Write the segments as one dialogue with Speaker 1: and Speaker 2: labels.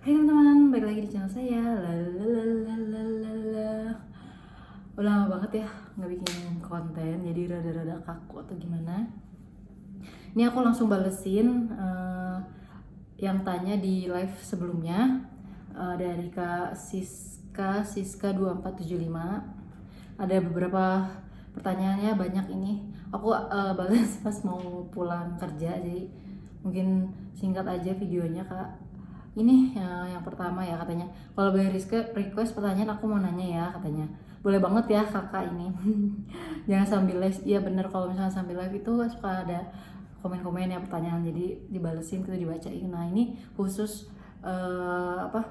Speaker 1: Hai teman-teman, balik lagi di channel saya. Lalalalalalala. Udah lama banget ya nggak bikin konten, jadi rada-rada kaku atau gimana. Ini aku langsung balesin yang tanya di live sebelumnya, dari Kak Siska 2475. Ada beberapa pertanyaannya banyak ini. Aku balas pas mau pulang kerja, jadi mungkin singkat aja videonya Kak. Ini yang pertama ya, katanya kalau boleh request pertanyaan aku mau nanya ya, katanya. Boleh banget ya kakak ini. Jangan sambil live. Iya bener, kalau misalnya sambil live itu suka ada komen-komen ya, pertanyaan, jadi dibalesin, kita dibacain. Nah ini khusus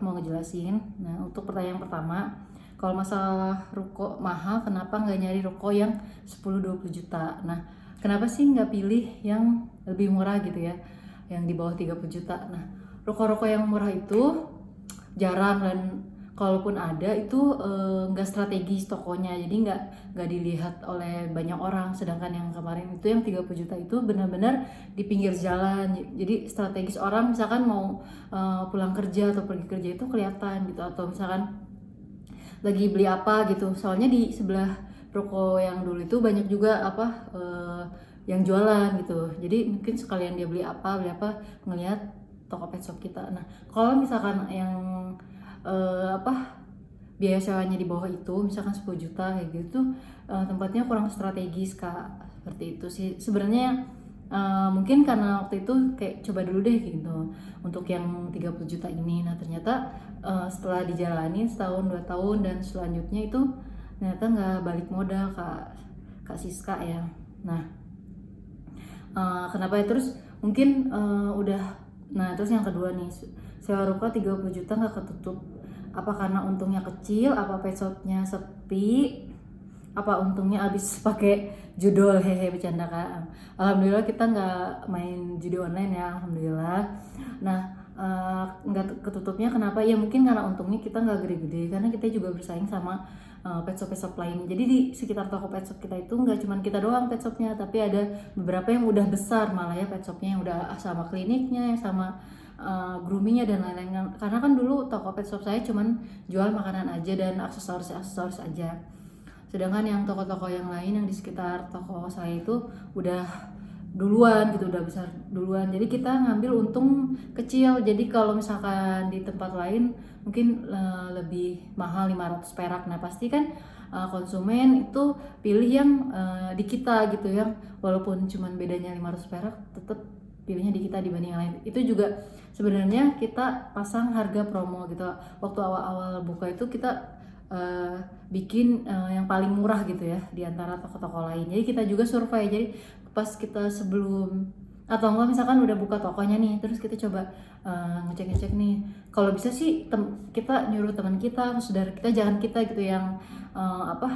Speaker 1: mau ngejelasin. Nah untuk pertanyaan pertama, kalau masalah ruko mahal, kenapa nggak nyari ruko yang 10-20 juta? Nah kenapa sih nggak pilih yang lebih murah gitu ya, yang di bawah 30 juta? Nah ruko-ruko yang murah itu jarang, dan kalaupun ada itu nggak strategis tokonya, jadi nggak dilihat oleh banyak orang. Sedangkan yang kemarin itu yang 30 juta itu benar-benar di pinggir jalan, jadi strategis. Orang misalkan mau pulang kerja atau pergi kerja itu kelihatan gitu, atau misalkan lagi beli apa gitu. Soalnya di sebelah ruko yang dulu itu banyak juga yang jualan gitu, jadi mungkin sekalian dia beli apa ngelihat toko pet shop kita. Nah kalau misalkan yang biaya sewanya di bawah itu misalkan 10 juta kayak gitu, tempatnya kurang strategis Kak, seperti itu sih sebenarnya. Mungkin karena waktu itu kayak coba dulu deh gitu untuk yang 30 juta ini. Nah ternyata setelah dijalani setahun 2 tahun dan selanjutnya itu ternyata nggak balik modal Kak Siska ya. Nah kenapa ya, terus mungkin nah terus yang kedua nih, sewa ruko 30 juta nggak ketutup. Apa karena untungnya kecil, apa pet shopnya sepi, apa untungnya habis pakai judul? Hehe, bercanda Kak. Alhamdulillah kita nggak main judi online ya, alhamdulillah. Nah nggak ketutupnya kenapa ya, mungkin karena untungnya kita nggak gede-gede, karena kita juga bersaing sama pet shop lain. Jadi di sekitar toko pet shop kita itu nggak cuma kita doang pet shopnya, tapi ada beberapa yang udah besar malah ya pet shopnya, yang udah sama kliniknya, yang sama groomingnya dan lain-lain. Karena kan dulu toko pet shop saya cuman jual makanan aja dan aksesoris aja. Sedangkan yang toko-toko yang lain yang di sekitar toko saya itu udah duluan gitu, udah besar duluan. Jadi kita ngambil untung kecil. Jadi kalau misalkan di tempat lain mungkin lebih mahal 500 perak. Nah pasti kan konsumen itu pilih yang di kita gitu, yang walaupun cuman bedanya 500 perak tetap pilihnya di kita dibanding yang lain. Itu juga sebenarnya kita pasang harga promo gitu. Waktu awal-awal buka itu kita bikin yang paling murah gitu ya di antara toko-toko lain. Jadi kita juga survei. Jadi pas kita sebelum atau enggak misalkan udah buka tokonya nih, terus kita coba ngecek nih. Kalau bisa sih kita nyuruh teman kita, saudara kita, jangan kita gitu yang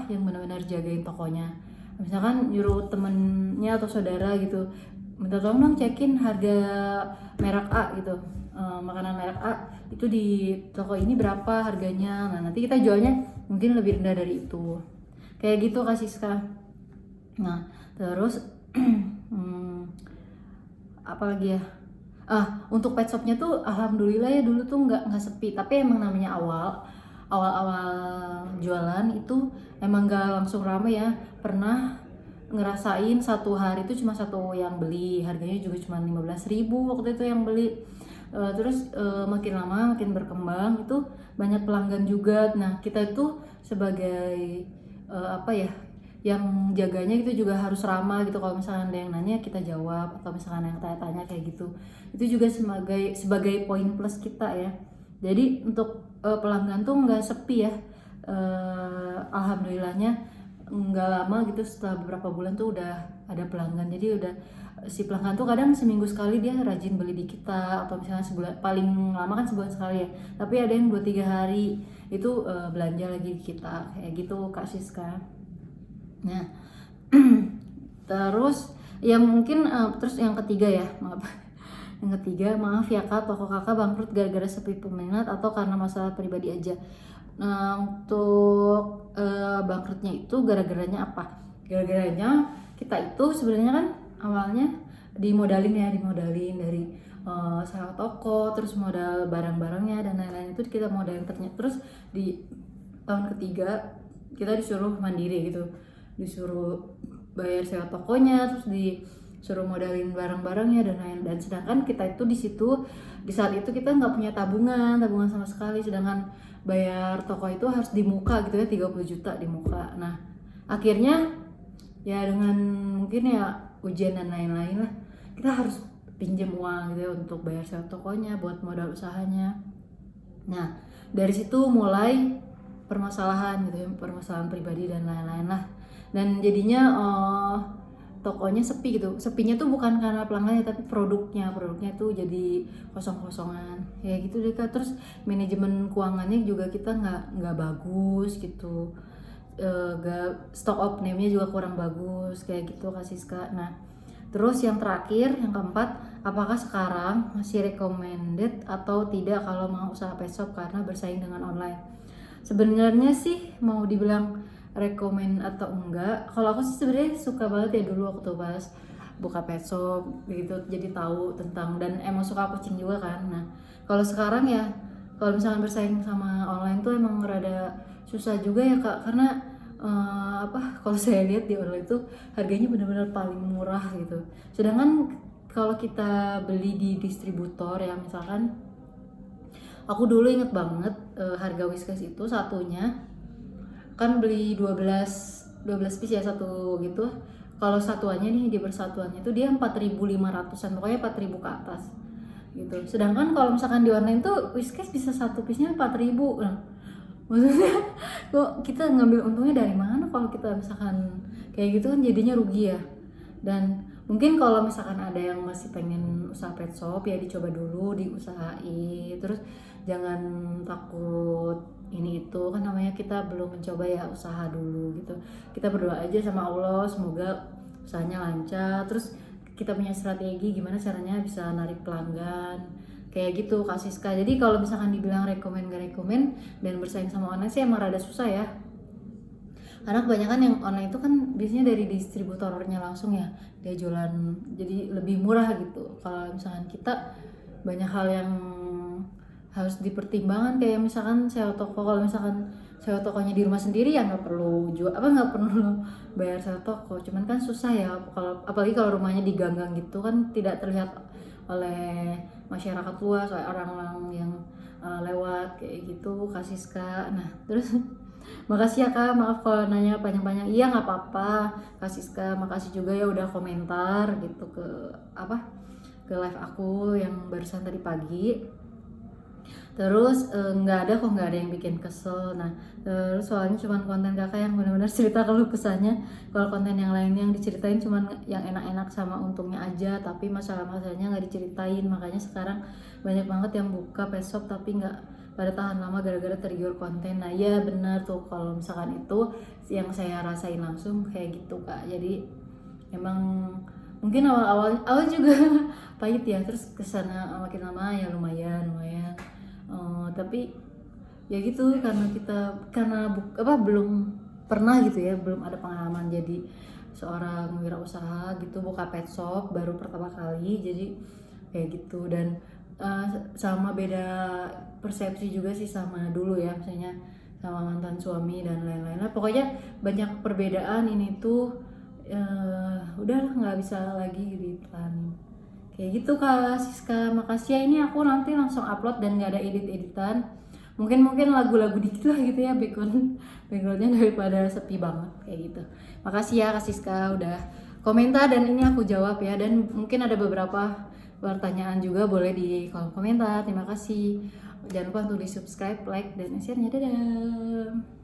Speaker 1: yang benar-benar jagain tokonya. Misalkan nyuruh temennya atau saudara gitu, minta tolong dong cekin harga merek A gitu, makanan merek A itu di toko ini berapa harganya. Nah nanti kita jualnya mungkin lebih rendah dari itu, kayak gitu Kak Siska. Nah terus apa lagi ya, untuk pet shopnya tuh alhamdulillah ya, dulu tuh nggak sepi. Tapi emang namanya awal jualan itu emang nggak langsung rame ya. Pernah ngerasain satu hari itu cuma satu yang beli, harganya juga cuma 15.000 waktu itu yang beli. Terus makin lama makin berkembang, itu banyak pelanggan juga. Nah kita itu sebagai yang jaganya itu juga harus ramah gitu. Kalau misalnya ada yang nanya kita jawab, atau misalnya yang tanya-tanya kayak gitu, itu juga sebagai poin plus kita ya. Jadi untuk pelanggan tuh nggak sepi ya. Alhamdulillahnya nggak lama gitu, setelah beberapa bulan tuh udah ada pelanggan. Jadi udah si pelanggan tuh kadang seminggu sekali dia rajin beli di kita, atau misalnya sebulan, paling lama kan sebulan sekali ya, tapi ada yang 2-3 hari itu belanja lagi di kita, kayak gitu Kak Siska. Nah terus yang mungkin terus yang ketiga ya, maaf ya Kak, toko kakak bangkrut gara-gara sepi peminat atau karena masalah pribadi aja. Nah untuk bangkrutnya itu gara-garanya apa? Gara-garanya kita itu sebenarnya kan awalnya dimodalin dari sewa toko, terus modal barang-barangnya dan lain-lain itu kita modalin. Terus di tahun ketiga kita disuruh mandiri gitu, disuruh bayar sewa tokonya, terus disuruh modalin barang-barangnya dan lain. Dan sedangkan kita itu di saat itu kita nggak punya tabungan sama sekali, sedangkan bayar toko itu harus di muka gitu ya, 30 juta di muka. Nah akhirnya ya dengan mungkin ya ujian dan lain-lain lah, kita harus pinjam uang gitu ya untuk bayar sewa tokonya buat modal usahanya. Nah dari situ mulai permasalahan gitu ya, permasalahan pribadi dan lain-lain lah. Dan jadinya tokonya sepi gitu. Sepinya tuh bukan karena pelanggannya tapi produknya tuh jadi kosong-kosongan kayak gitu deh Kak. Terus manajemen keuangannya juga kita nggak bagus gitu, stock of name-nya juga kurang bagus kayak gitu Kak Siska. Nah terus yang terakhir, yang keempat, apakah sekarang masih recommended atau tidak kalau mau usaha pet shop karena bersaing dengan online? Sebenarnya sih mau dibilang rekomen atau enggak, kalau aku sih sebenarnya suka banget ya dulu waktu pas buka pet shop gitu, jadi tahu tentang, dan emang suka kucing juga kan. Nah kalau sekarang ya kalau misalkan bersaing sama online tuh emang rada susah juga ya Kak, karena kalau saya lihat di online tuh harganya benar-benar paling murah gitu. Sedangkan kalau kita beli di distributor ya, misalkan aku dulu inget banget harga Whiskas itu satunya kan beli 12 piece ya satu gitu. Kalau satuannya nih di persatuannya itu dia 4.500-an, pokoknya 4.000 ke atas gitu. Sedangkan kalau misalkan di online tuh Whiskas bisa satu piece-nya 4.000. Nah, maksudnya kok kita ngambil untungnya dari mana kalau kita misalkan kayak gitu, kan jadinya rugi ya. Dan mungkin kalau misalkan ada yang masih pengen usaha pet shop ya dicoba dulu, diusahain, terus jangan takut ini itu, kan namanya kita belum mencoba ya, usaha dulu gitu. Kita berdoa aja sama Allah semoga usahanya lancar, terus kita punya strategi gimana caranya bisa narik pelanggan kayak gitu Kak Siska. Jadi kalau misalkan dibilang rekomen gak rekomen dan bersaing sama online sih emang rada susah ya, karena kebanyakan yang online itu kan biasanya dari distributornya langsung ya, dia jualan jadi lebih murah gitu. Kalau misalkan kita banyak hal yang harus dipertimbangkan, kayak misalkan sewa toko. Kalau misalkan sewa tokonya di rumah sendiri ya nggak perlu nggak perlu bayar sewa toko, cuman kan susah ya kalau apalagi kalau rumahnya di gang-gang gitu kan tidak terlihat oleh masyarakat luas, oleh orang-orang yang lewat kayak gitu Kak Siska. Nah terus makasih ya Kak, maaf kalau nanya panjang-panjang. Iya nggak apa-apa Kak Siska, makasih juga ya udah komentar gitu ke live aku yang barusan tadi pagi. Terus nggak ada yang bikin kesel. Nah terus soalnya cuman konten kakak yang benar-benar cerita keluh kesahnya. Kalau konten yang lain yang diceritain cuman yang enak-enak sama untungnya aja, tapi masalah-masalahnya nggak diceritain. Makanya sekarang banyak banget yang buka pet shop tapi nggak pada tahan lama gara-gara tergiur konten. Nah ya benar tuh, kalau misalkan itu yang saya rasain langsung kayak gitu Kak. Jadi emang mungkin awal juga pahit ya, terus kesana makin lama ya lumayan. Tapi ya gitu, karena belum pernah gitu ya, belum ada pengalaman jadi seorang wirausaha gitu, buka pet shop baru pertama kali, jadi kayak gitu. Dan sama beda persepsi juga sih sama dulu ya, misalnya sama mantan suami dan lain-lain lah. Pokoknya banyak perbedaan ini tuh, udahlah nggak bisa lagi ditani kayak gitu Kak Siska. Makasih ya, ini aku nanti langsung upload dan nggak ada edit-editan, mungkin lagu-lagu dikit lah gitu ya backgroundnya daripada sepi banget kayak gitu. Makasih ya Kak Siska udah komentar dan ini aku jawab ya, dan mungkin ada beberapa pertanyaan juga boleh di kolom komentar. Terima kasih, jangan lupa untuk di subscribe, like, dan share-nya. Dadah.